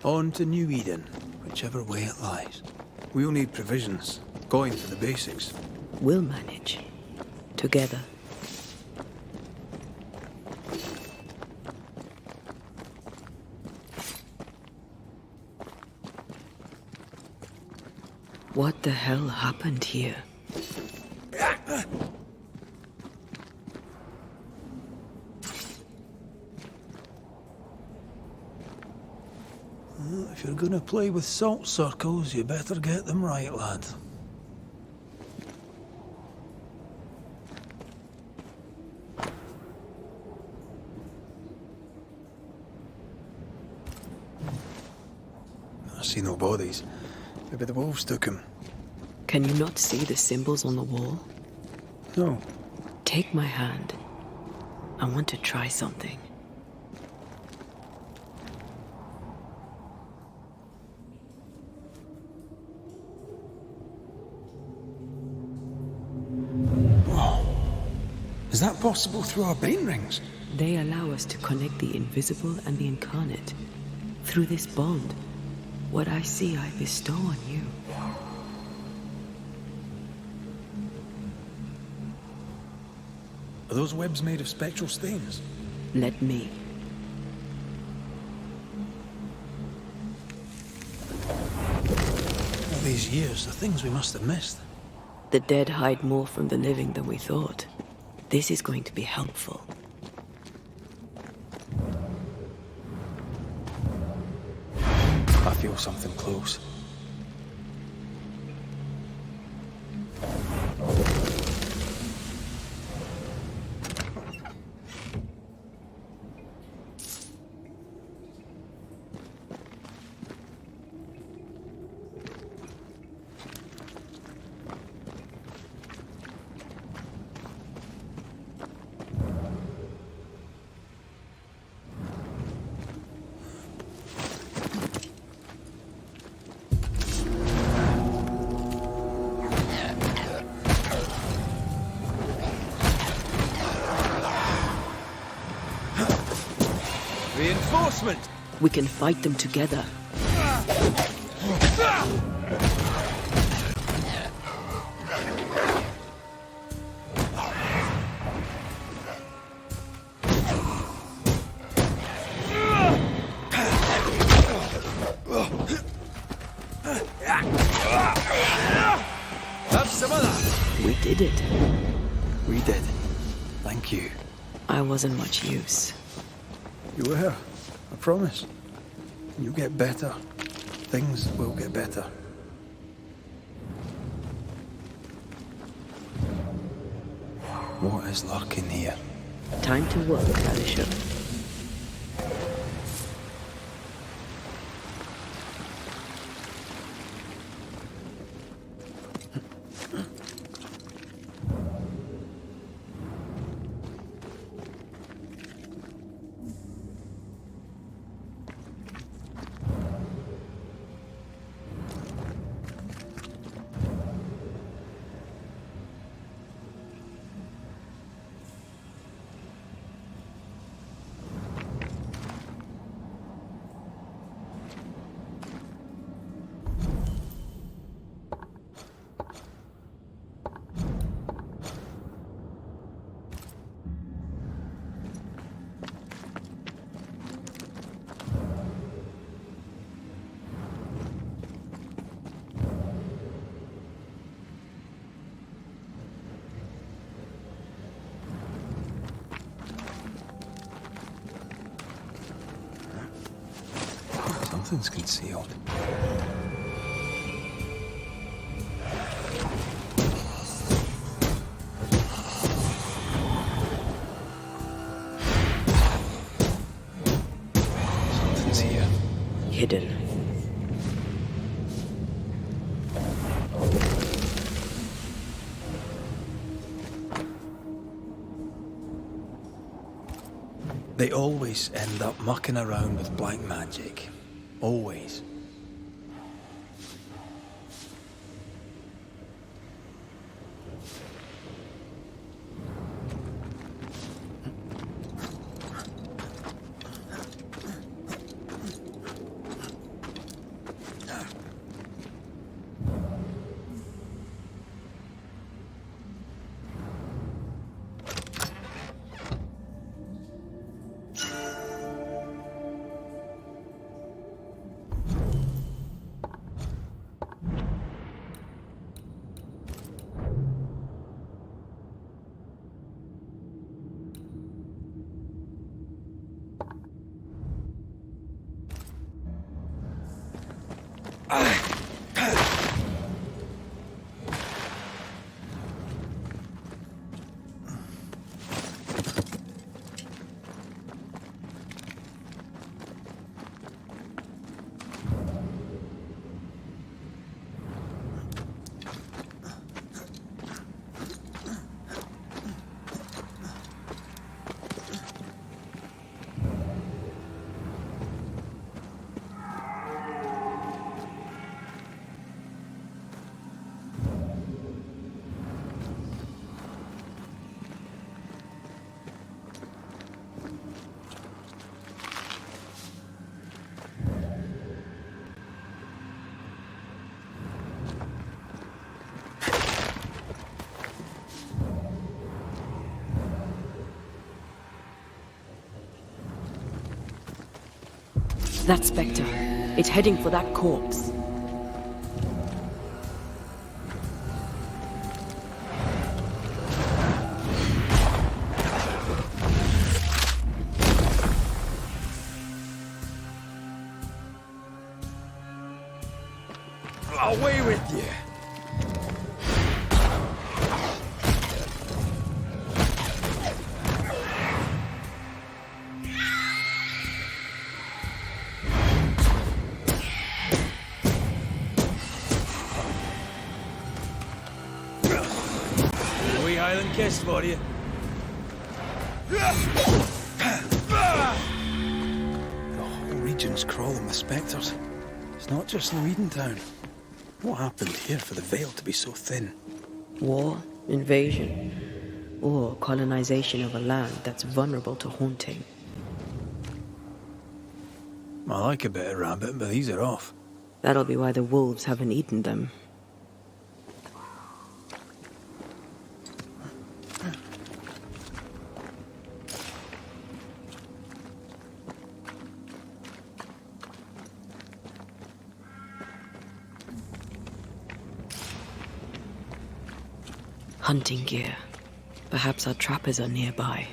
On to New Eden, whichever way it lies. We'll need provisions, going for the basics. We'll manage. Together. What the hell happened here? Well, if you're gonna play with salt circles, you better get them right, lad. I see no bodies. Maybe the wolves took him. Can you not see the symbols on the wall? No. Take my hand. I want to try something. Whoa. Is that possible through our brain rings? They allow us to connect the invisible and the incarnate. Through this bond, what I see I bestow on you. Are those webs made of spectral stains? Let me. All these years, the things we must have missed. The dead hide more from the living than we thought. This is going to be helpful. I feel something close. Reinforcement! We can fight them together. Have some of that! We did it. We did. Thank you. I wasn't much use. You were. I promise. You'll get better. Things will get better. What is lurking here? Time to work, Banisher. Something's concealed. Something's here. Hidden. They always end up mucking around with black magic. Always. That specter. It's heading for that corpse. Away with you! Island kiss for you. The whole region's crawling with specters. It's not just Nweden town. What happened here for the veil to be so thin? War, invasion, or colonization of a land that's vulnerable to haunting. I like a bit of rabbit, but these are off. That'll be why the wolves haven't eaten them. Hunting gear. Perhaps our trappers are nearby.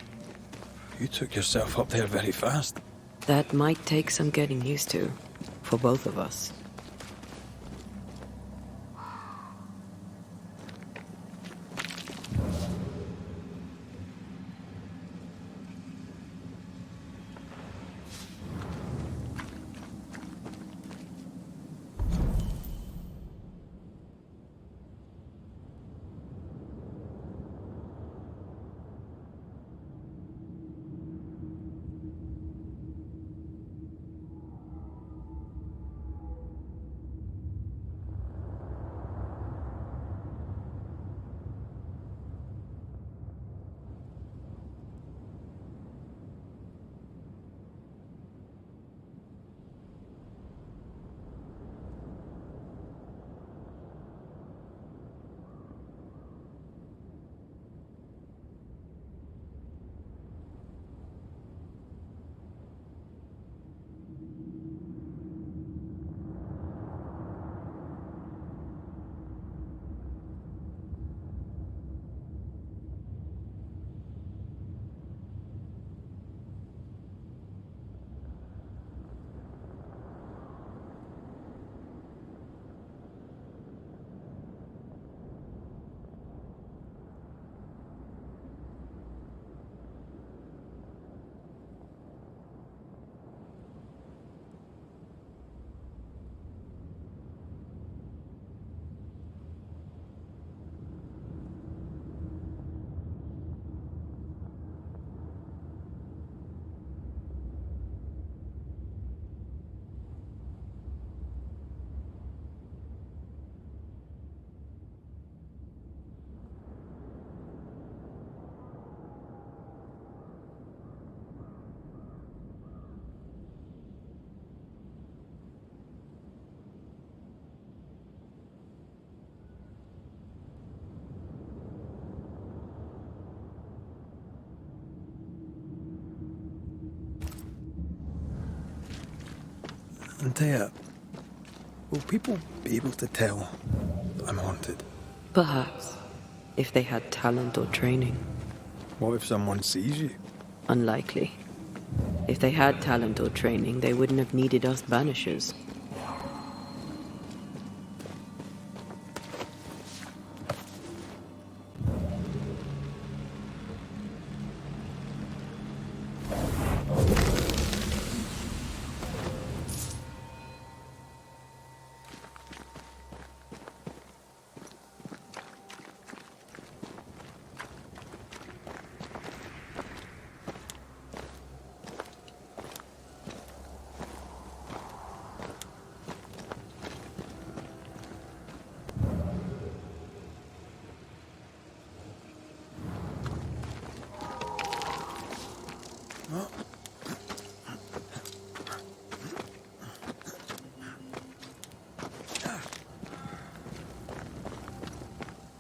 You took yourself up there very fast. That might take some getting used to, for both of us. Antea, will people be able to tell that I'm haunted? Perhaps, if they had talent or training. What if someone sees you? Unlikely. If they had talent or training, they wouldn't have needed us Banishers.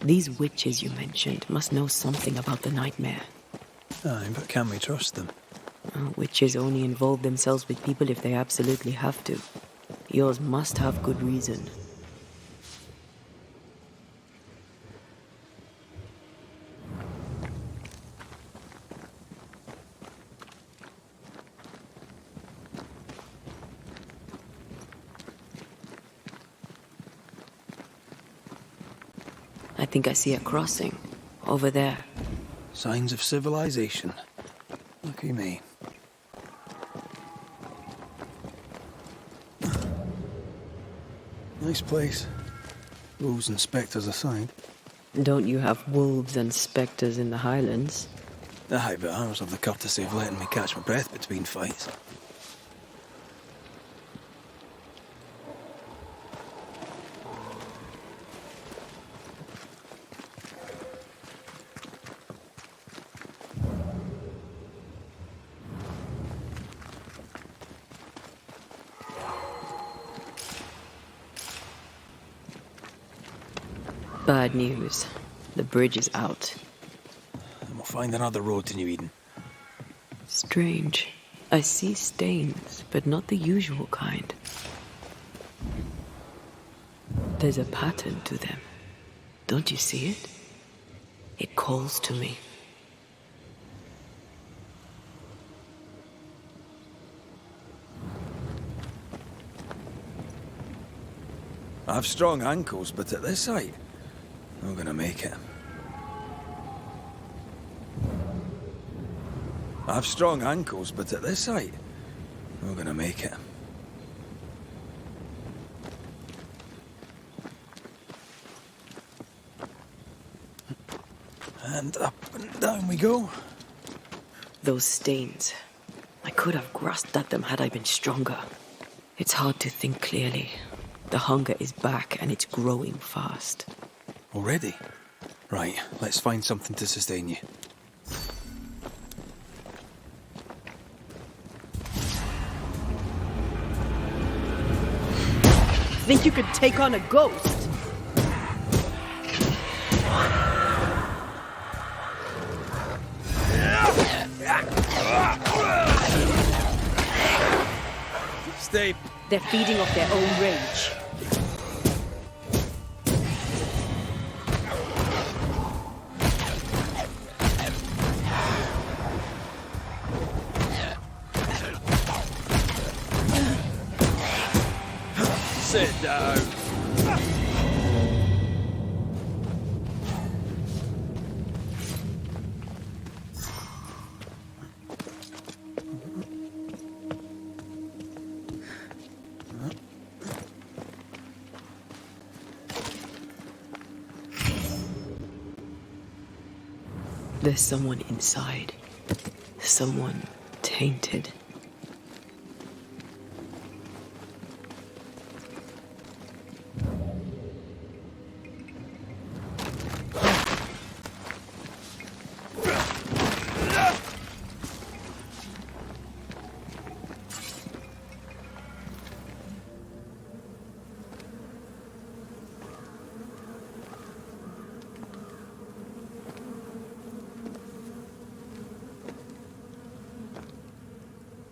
These witches you mentioned must know something about the nightmare. Aye, but can we trust them? Witches only involve themselves with people if they absolutely have to. Yours must have good reason. I think I see a crossing. Over there. Signs of civilization. Lucky me. Nice place. Wolves and specters aside. Don't you have wolves and specters in the Highlands? Aye, but ours have the courtesy of letting me catch my breath between fights. Bad news. The bridge is out. And we'll find another road to New Eden. Strange. I see stains, but not the usual kind. There's a pattern to them. Don't you see it? It calls to me. I have strong ankles, but at this height, not gonna make it. I have strong ankles, but at this height, not gonna make it. And up and down we go. Those stains. I could have grasped at them had I been stronger. It's hard to think clearly. The hunger is back and it's growing fast. Already? Right, let's find something to sustain you. Think you could take on a ghost? Stay. They're feeding off their own rage. Sit down. There's someone inside. Someone tainted.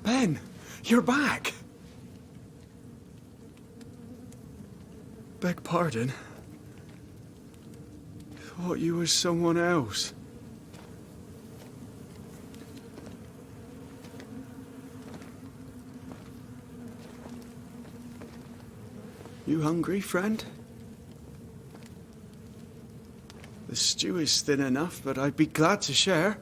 Ben, you're back. Beg pardon. Thought you was someone else. You hungry, friend? The stew is thin enough, but I'd be glad to share.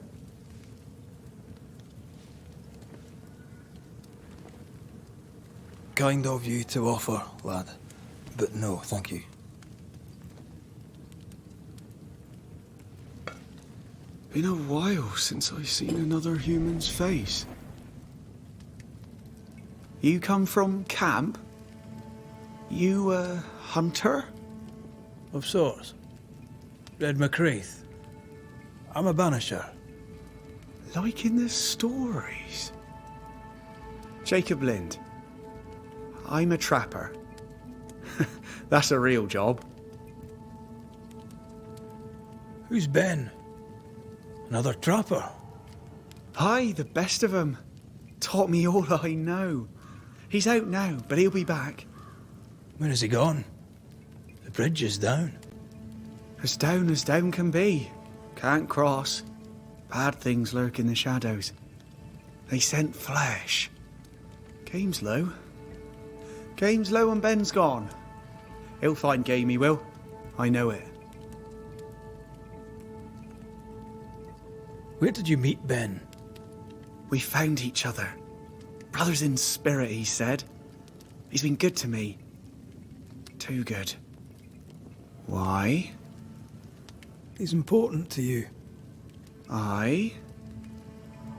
Kind of you to offer, lad. But no, thank you. Been a while since I've seen another human's face. You come from camp? You a hunter? Of sorts. Red McCraith. I'm a Banisher. Like in the stories. Jacob Lind. I'm a trapper. That's a real job. Who's Ben? Another trapper? Aye, the best of 'em. Taught me all I know. He's out now, but he'll be back. Where has he gone? The bridge is down. As down can be. Can't cross. Bad things lurk in the shadows. They scent flesh. Game's low. Game's low and Ben's gone. He'll find game, he will. I know it. Where did you meet Ben? We found each other. Brothers in spirit, he said. He's been good to me. Too good. Why? He's important to you. Aye.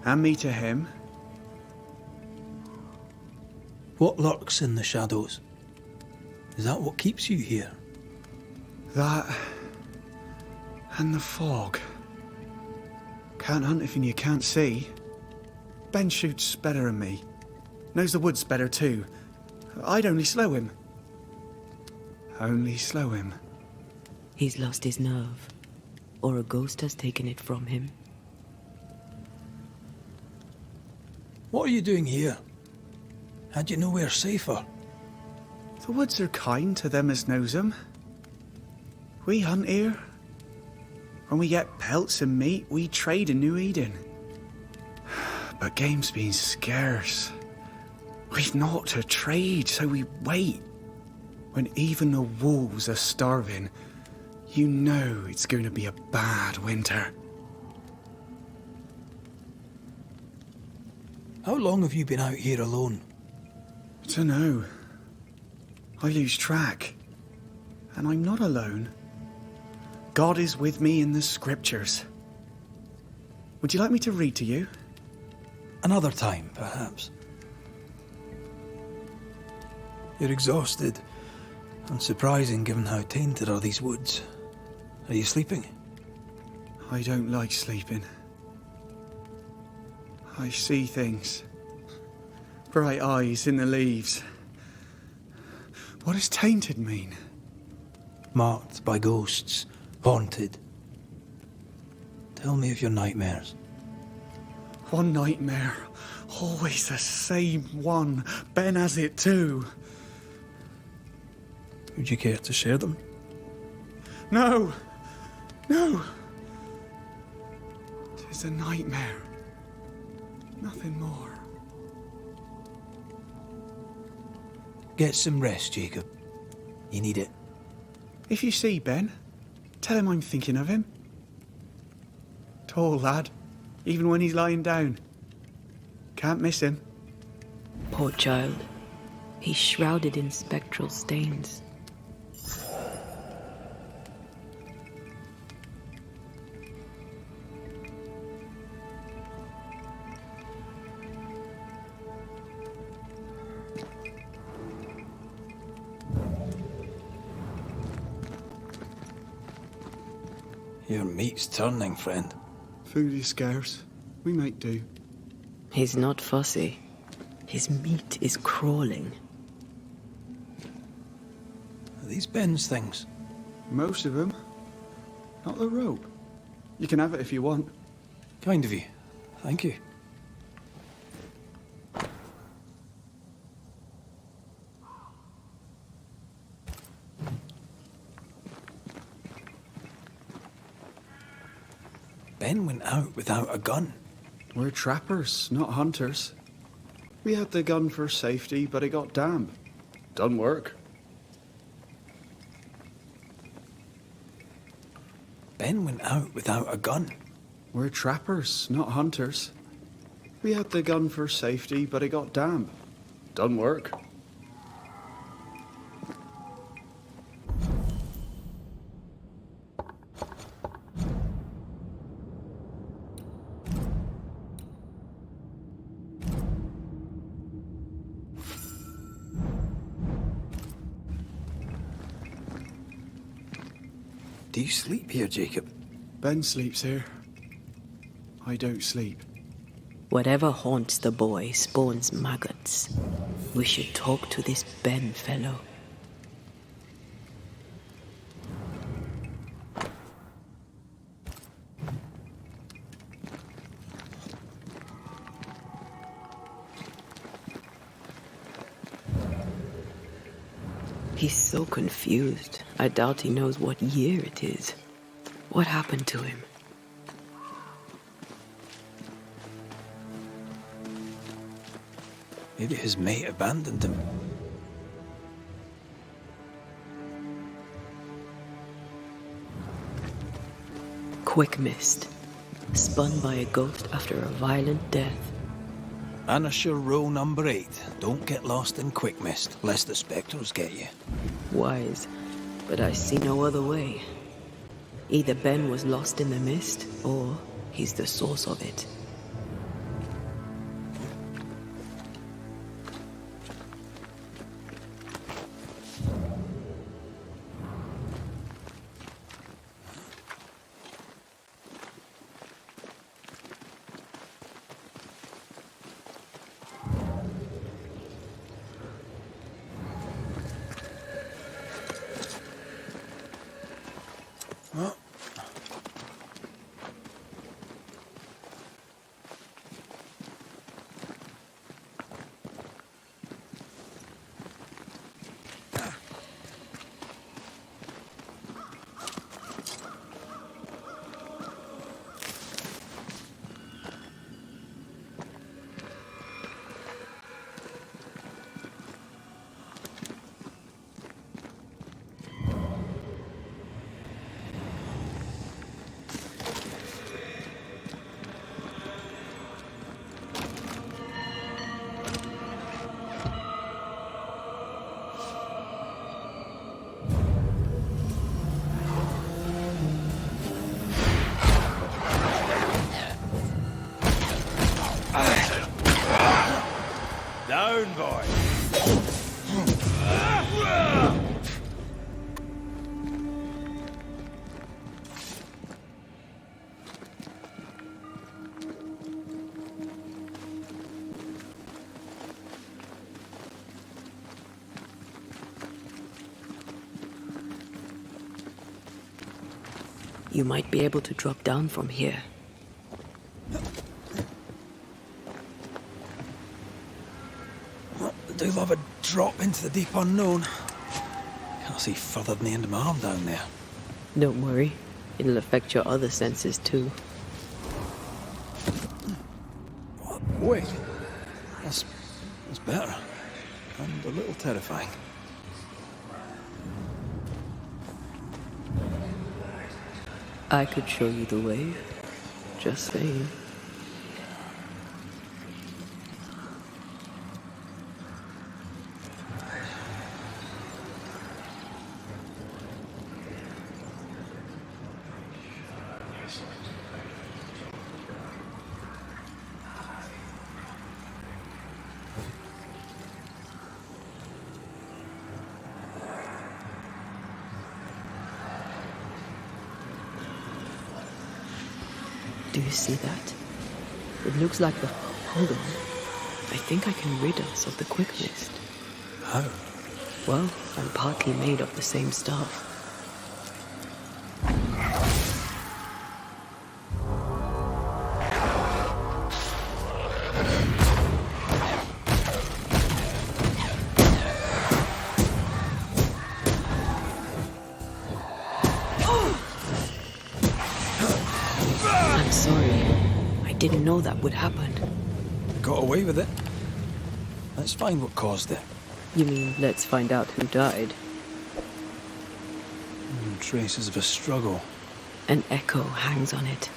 And me to him. What lurks in the shadows? Is that what keeps you here? That... and the fog. Can't hunt if you can't see. Ben shoots better than me. Knows the woods better too. I'd only slow him. Only slow him. He's lost his nerve. Or a ghost has taken it from him. What are you doing here? Had you nowhere safer? The woods are kind to them as knows 'em. We hunt here. When we get pelts and meat, we trade in New Eden. But game's been scarce. We've naught to trade, so we wait. When even the wolves are starving, you know it's going to be a bad winter. How long have you been out here alone? Dunno. I lose track. And I'm not alone. God is with me in the scriptures. Would you like me to read to you? Another time, perhaps. You're exhausted. Unsurprising given how tainted are these woods. Are you sleeping? I don't like sleeping. I see things. Bright eyes in the leaves. What does tainted mean? Marked by ghosts. Haunted. Tell me of your nightmares. One nightmare. Always the same one. Ben has it too. Would you care to share them? No! No! 'Tis a nightmare. Nothing more. Get some rest, Jacob. You need it. If you see Ben, tell him I'm thinking of him. Tall lad, even when he's lying down. Can't miss him. Poor child. He's shrouded in spectral stains. Your meat's turning, friend. Food is scarce. We make do. He's not fussy. His meat is crawling. Are these Ben's things? Most of them. Not the rope. You can have it if you want. Kind of you. Thank you. Ben went out without a gun. We're trappers, not hunters. We had the gun for safety, but it got damp. Done work. Ben went out without a gun. We're trappers, not hunters. We had the gun for safety, but it got damp. Done work. Do you sleep here, Jacob? Ben sleeps here. I don't sleep. Whatever haunts the boy spawns maggots. We should talk to this Ben fellow. He's so confused. I doubt he knows what year it is. What happened to him? Maybe his mate abandoned him. Quick mist. Spun by a ghost after a violent death. Banisher rule number 8. Don't get lost in quick mist, lest the specters get you. Wise, but I see no other way. Either Ben was lost in the mist, or he's the source of it. Down, boy! You might be able to drop down from here. I do love a drop into the deep unknown. Can't see further than the end of my arm down there. Don't worry, it'll affect your other senses too. Wait, that's better. And a little terrifying. I could show you the way. Just saying. Do you see that? It looks like the... Hold on. I think I can rid us of the quick mist. How? Well, I'm partly made of the same stuff. I'm sorry. I didn't know that would happen. Got away with it. Let's find what caused it. You mean, let's find out who died? Traces of a struggle. An echo hangs on it.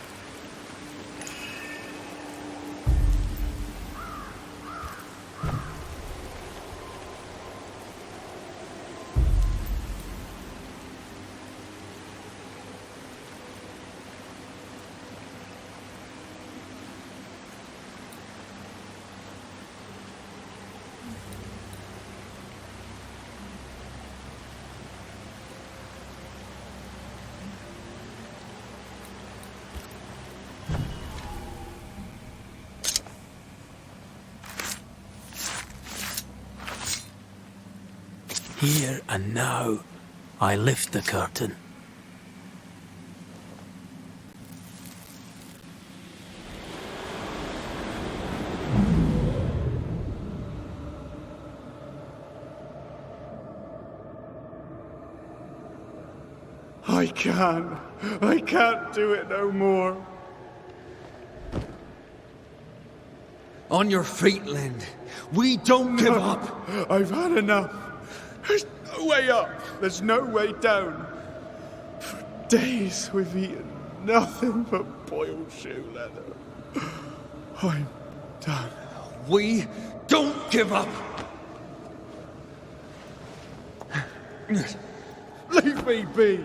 Here and now, I lift the curtain. I can't. I can't do it no more. On your feet, Lind. We don't give up. I've had enough. There's no way up. There's no way down. For days we've eaten nothing but boiled shoe leather. I'm done. We don't give up. Leave me be.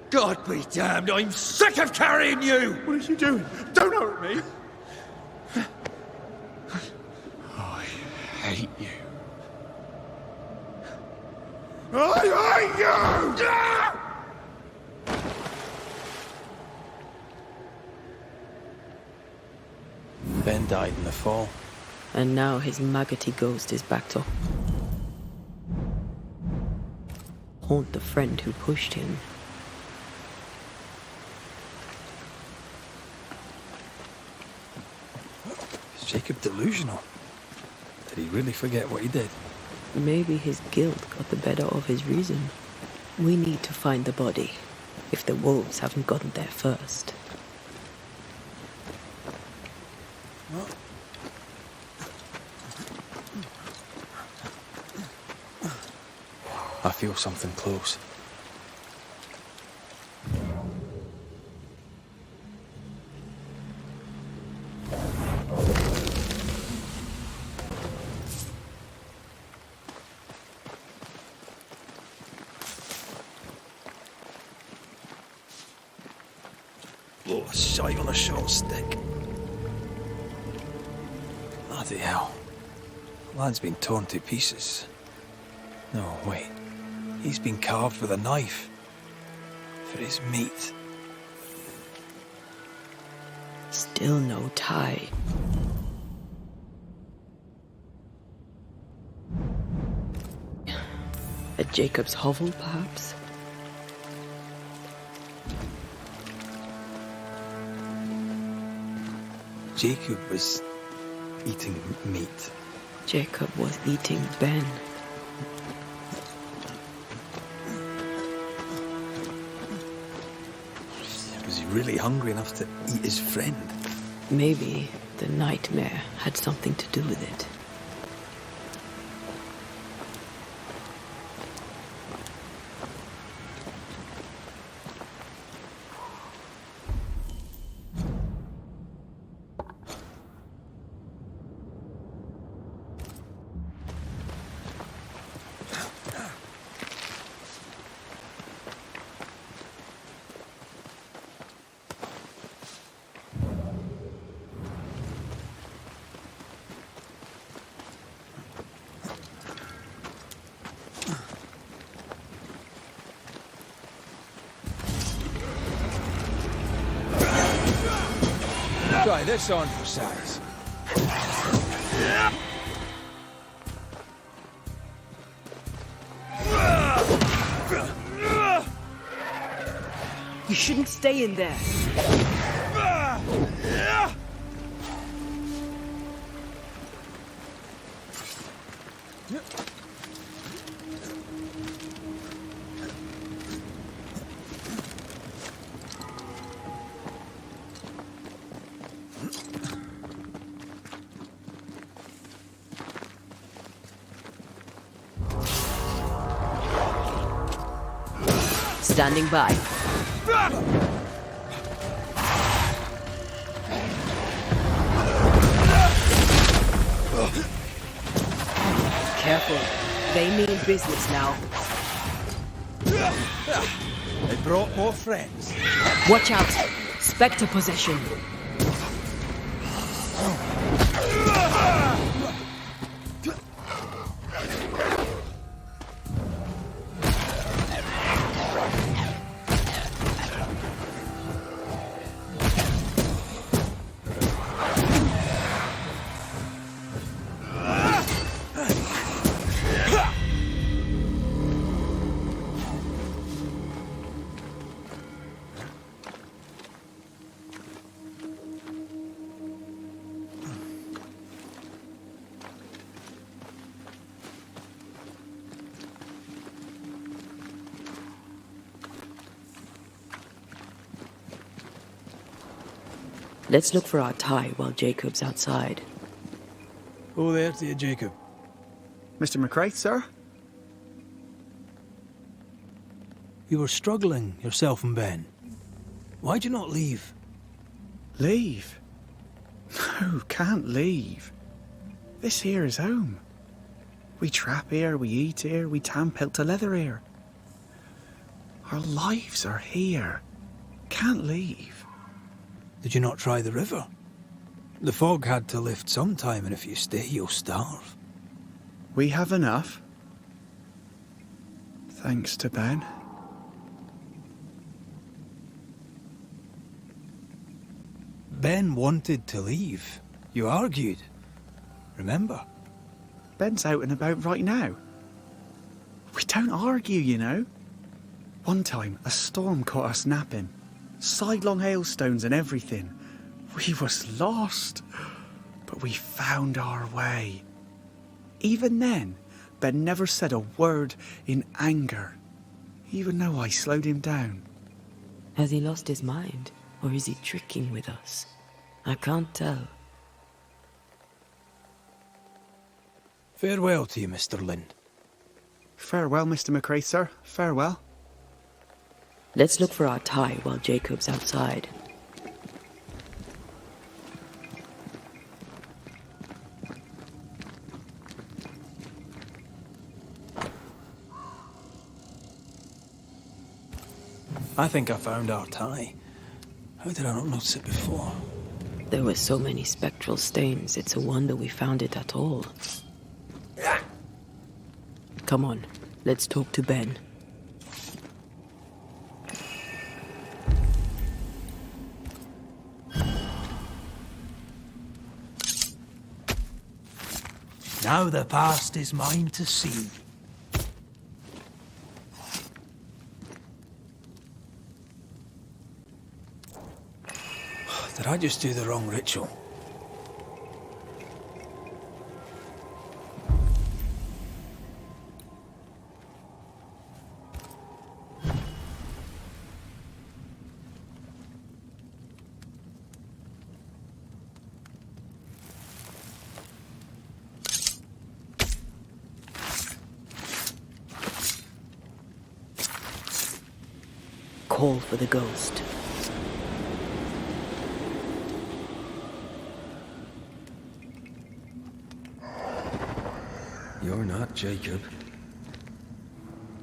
God be damned, I'm sick of carrying you! What are you doing? Don't hurt me. I hate you. I hate you! Ben died in the fall. And now his maggoty ghost is back to haunt the friend who pushed him. Is Jacob delusional? Did he really forget what he did? Maybe his guilt got the better of his reason. We need to find the body, if the wolves haven't gotten there first. I feel something close. Oh, a shite on a short stick. Bloody hell. Lad's been torn to pieces. No, wait. He's been carved with a knife. For his meat. Still no tie. At Jacob's hovel, perhaps? Jacob was eating meat. Jacob was eating Ben. Was he really hungry enough to eat his friend? Maybe the nightmare had something to do with it. Try this on for size. You shouldn't stay in there. Standing by. Careful. They mean business now. They brought more friends. Watch out. Spectre possession. Let's look for our tie while Jacob's outside. Oh, there to you, Jacob. Mr. McCraith, sir? You were struggling, yourself and Ben. Why'd you not leave? Leave? No, can't leave. This here is home. We trap here, we eat here, we tan pelt to leather here. Our lives are here. Can't leave. Did you not try the river? The fog had to lift sometime, and if you stay, you'll starve. We have enough. Thanks to Ben. Ben wanted to leave. You argued. Remember? Ben's out and about right now. We don't argue, you know. One time, a storm caught us napping. Sidelong hailstones and everything. We was lost. But we found our way. Even then, Ben never said a word in anger. Even though I slowed him down. Has he lost his mind? Or is he tricking with us? I can't tell. Farewell to you, Mr. Lind. Farewell, Mr. McCraith, sir. Farewell. Let's look for our tie while Jacob's outside. I think I found our tie. How did I not notice it before? There were so many spectral stains, it's a wonder we found it at all. Come on, let's talk to Ben. Now the past is mine to see. Did I just do the wrong ritual? Call for the ghost. You're not Jacob.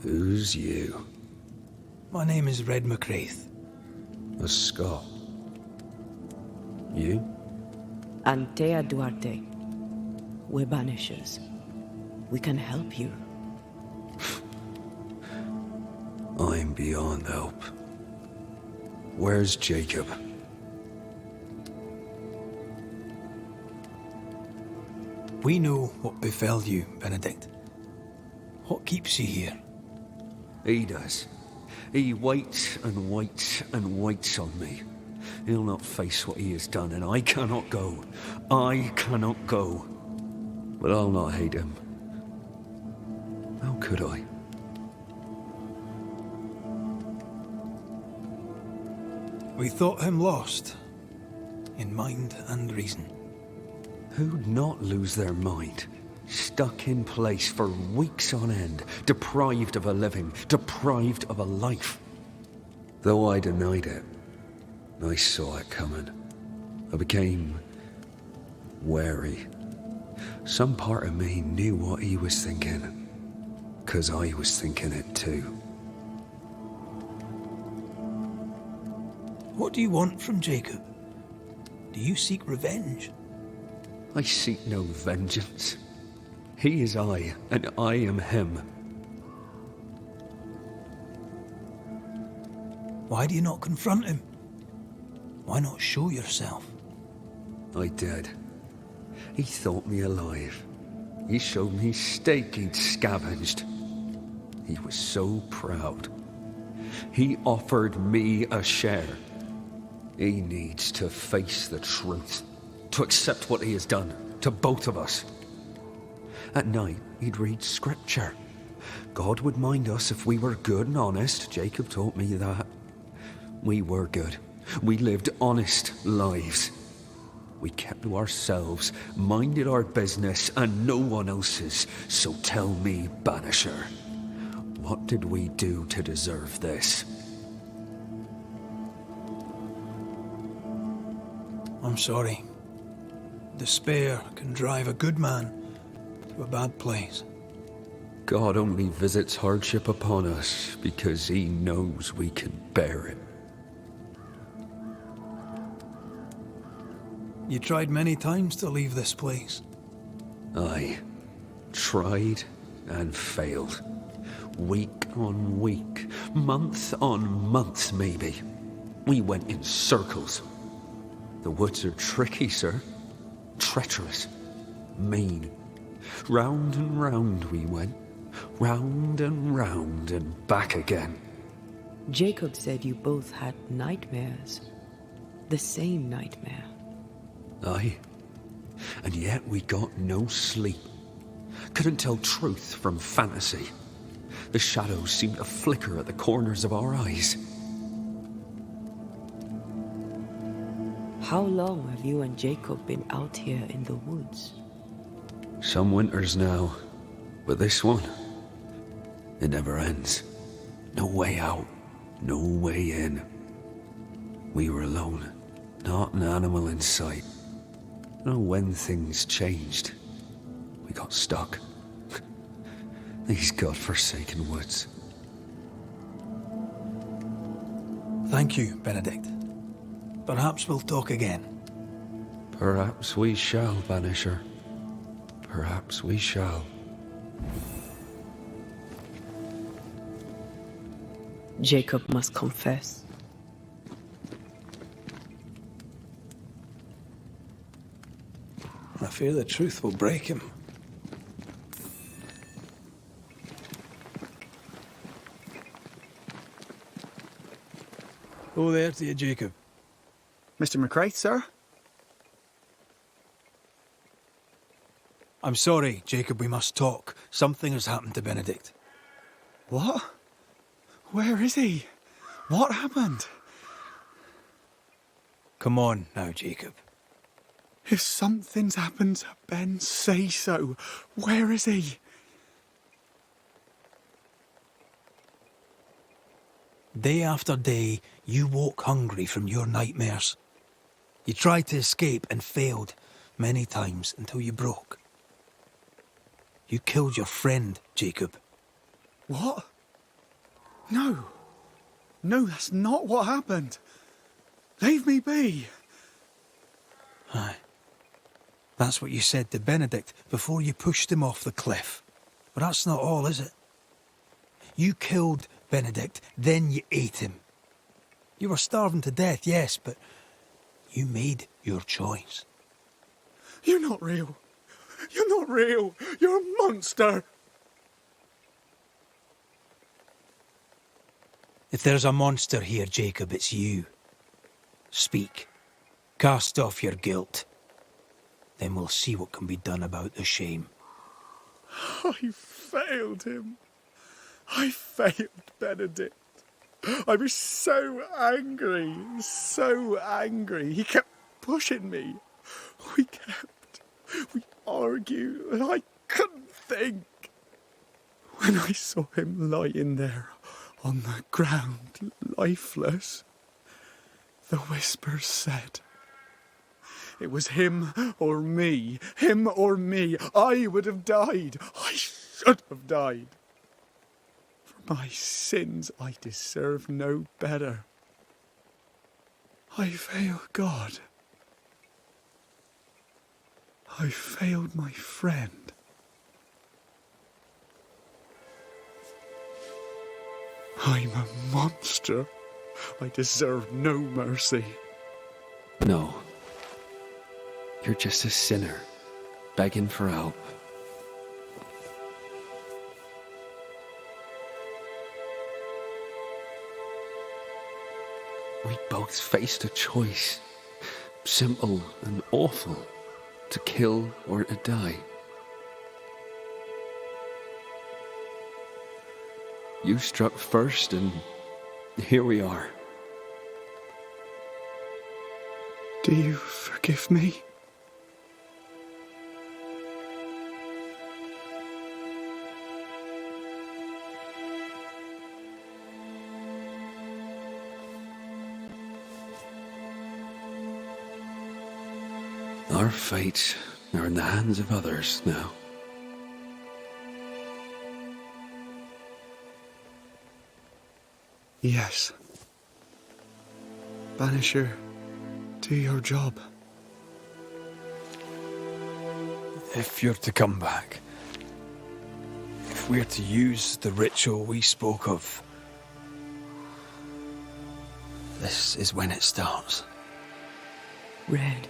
Who's you? My name is Red McCraith. A Scot. You? Antea Duarte. We're Banishers. We can help you. I'm beyond help. Where's Jacob? We know what befell you, Benedict. What keeps you here? He does. He waits and waits and waits on me. He'll not face what he has done, and I cannot go. I cannot go. But I'll not hate him. How could I? We thought him lost, in mind and reason. Who'd not lose their mind? Stuck in place for weeks on end, deprived of a living, deprived of a life. Though I denied it, I saw it coming. I became wary. Some part of me knew what he was thinking, 'cause I was thinking it too. What do you want from Jacob? Do you seek revenge? I seek no vengeance. He is I, and I am him. Why do you not confront him? Why not show yourself? I did. He thought me alive. He showed me steak he'd scavenged. He was so proud. He offered me a share. He needs to face the truth, to accept what he has done to both of us. At night, he'd read scripture. God would mind us if we were good and honest. Jacob taught me that. We were good. We lived honest lives. We kept to ourselves, minded our business and no one else's. So tell me, Banisher, what did we do to deserve this? I'm sorry. Despair can drive a good man to a bad place. God only visits hardship upon us because he knows we can bear it. You tried many times to leave this place. I tried and failed. Week on week, month on month maybe. We went in circles. The woods are tricky, sir. Treacherous. Mean. Round and round we went. Round and back again. Jacob said you both had nightmares. The same nightmare. Aye. And yet we got no sleep. Couldn't tell truth from fantasy. The shadows seemed to flicker at the corners of our eyes. How long have you and Jacob been out here in the woods? Some winters now, but this one, it never ends. No way out, no way in. We were alone, not an animal in sight. No, when things changed, we got stuck. These godforsaken woods. Thank you, Benedict. Perhaps we'll talk again. Perhaps we shall, Banisher. Perhaps we shall. Jacob must confess. I fear the truth will break him. Oh, there to you, Jacob. Mr. McCraith, sir? I'm sorry, Jacob, we must talk. Something has happened to Benedict. What? Where is he? What happened? Come on now, Jacob. If something's happened to Ben, say so. Where is he? Day after day, you woke hungry from your nightmares. You tried to escape and failed many times until you broke. You killed your friend, Jacob. What? No. No, that's not what happened. Leave me be. Aye. That's what you said to Benedict before you pushed him off the cliff. But that's not all, is it? You killed Benedict, then you ate him. You were starving to death, yes, but you made your choice. You're not real. You're not real. You're a monster. If there's a monster here, Jacob, it's you. Speak. Cast off your guilt. Then we'll see what can be done about the shame. I failed him. I failed Benedict. I was so angry, so angry. He kept pushing me. We argued, and I couldn't think. When I saw him lying there on the ground, lifeless, the whispers said, it was him or me, him or me. I would have died. I should have died. For my sins, I deserve no better. I failed God. I failed my friend. I'm a monster. I deserve no mercy. No. You're just a sinner, begging for help. We both faced a choice, simple and awful, to kill or to die. You struck first, and here we are. Do you forgive me? Our fates are in the hands of others now. Yes. Banisher, do your job. If you're to come back, if we're to use the ritual we spoke of, this is when it starts. Red,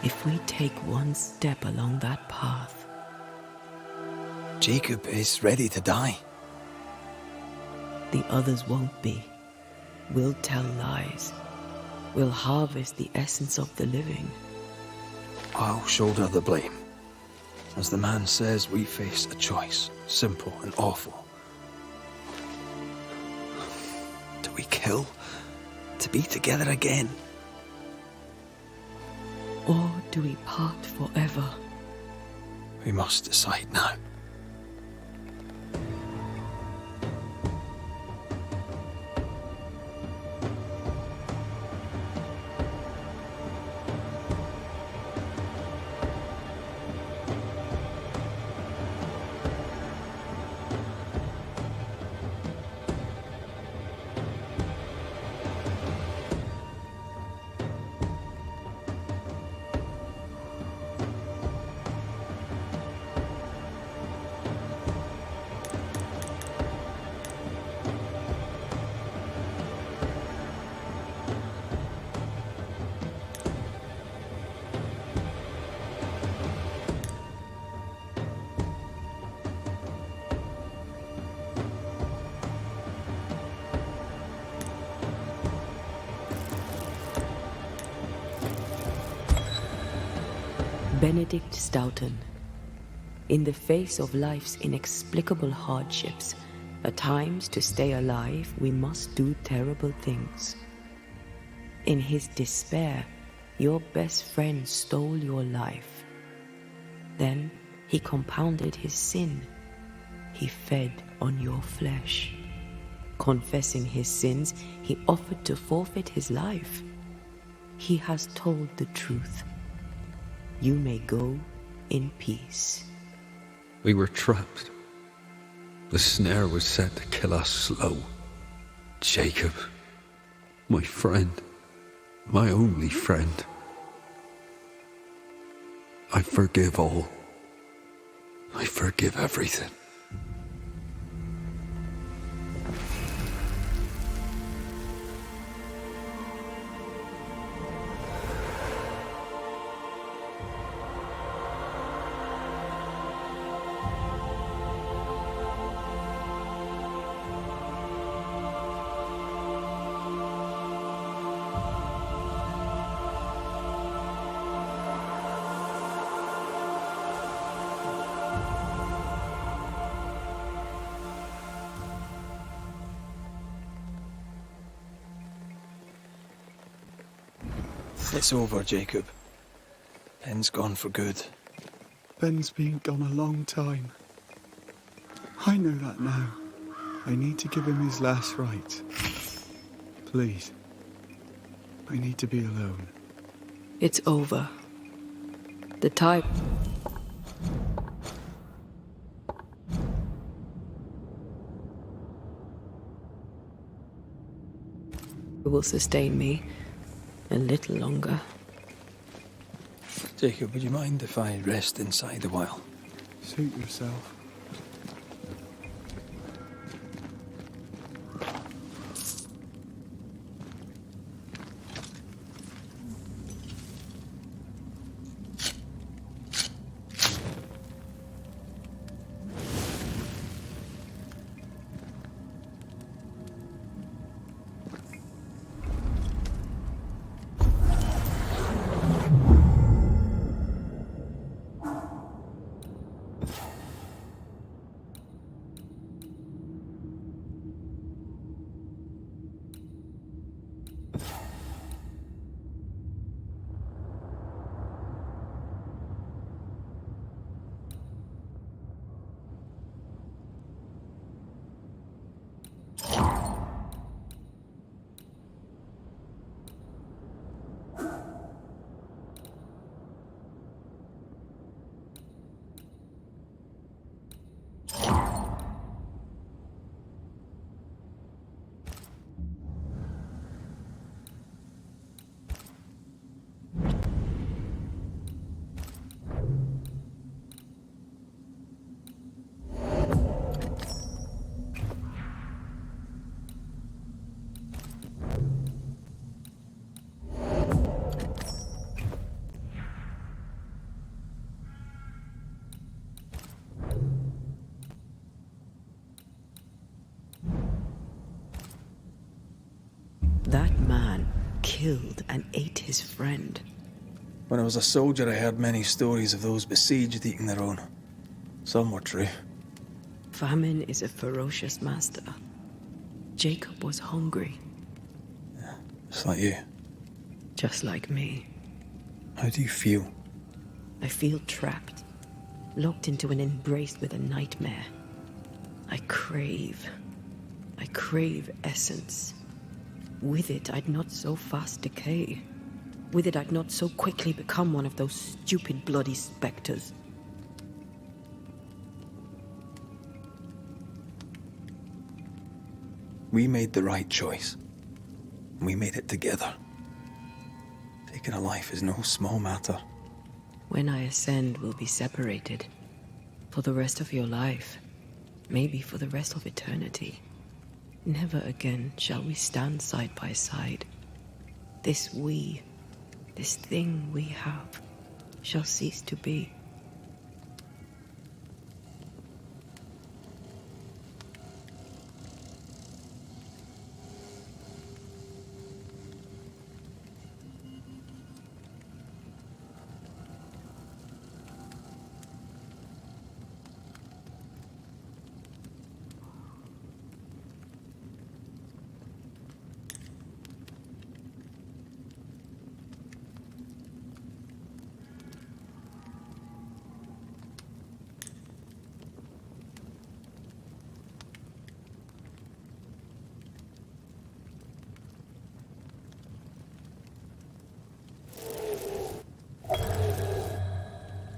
if we take one step along that path, Jacob is ready to die. the others won't be. We'll tell lies. We'll harvest the essence of the living. I'll shoulder the blame. As the man says, we face a choice, simple and awful. Do we kill to be together again? Or do we part forever? We must decide now. Benedict Stoughton. In the face of life's inexplicable hardships, at times to stay alive, we must do terrible things. In his despair, your best friend stole your life. Then he compounded his sin. He fed on your flesh. Confessing his sins, he offered to forfeit his life. He has told the truth. You may go in peace. We were trapped. The snare was set to kill us slow. Jacob, my friend, my only friend. I forgive all. I forgive everything. It's over, Jacob. Ben's gone for good. Ben's been gone a long time. I know that now. I need to give him his last rites. Please. I need to be alone. It's over. The time will sustain me a little longer. Jacob, would you mind if I rest inside a while? Suit yourself. killed and ate his friend. When I was a soldier, I heard many stories of those besieged eating their own. Some were true. Famine is a ferocious master. Jacob was hungry. Just like you. Just like me. How do you feel? I feel trapped, locked into an embrace with a nightmare. I crave essence. With it, I'd not so fast decay. With it, I'd not so quickly become one of those stupid bloody specters. We made the right choice. We made it together. Taking a life is no small matter. When I ascend, we'll be separated. For the rest of your life. Maybe for the rest of eternity. Never again shall we stand side by side. This thing we have, shall cease to be.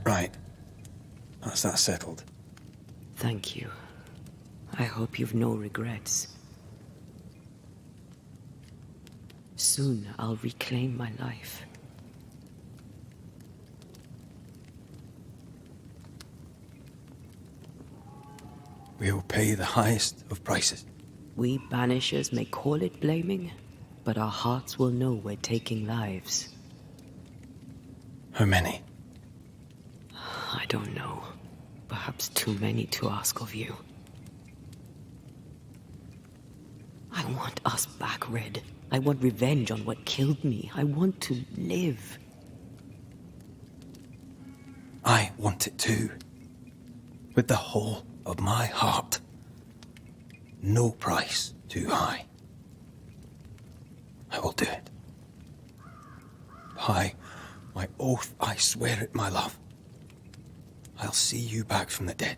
Right. That's that settled. Thank you. I hope you've no regrets. Soon I'll reclaim my life. We'll pay the highest of prices. We Banishers may call it blaming, but our hearts will know we're taking lives. How many? I don't know. Perhaps too many to ask of you. I want us back, Red. I want revenge on what killed me. I want to live. I want it too. With the whole of my heart. No price too high. I will do it. By my oath, I swear it, my love. I'll see you back from the dead.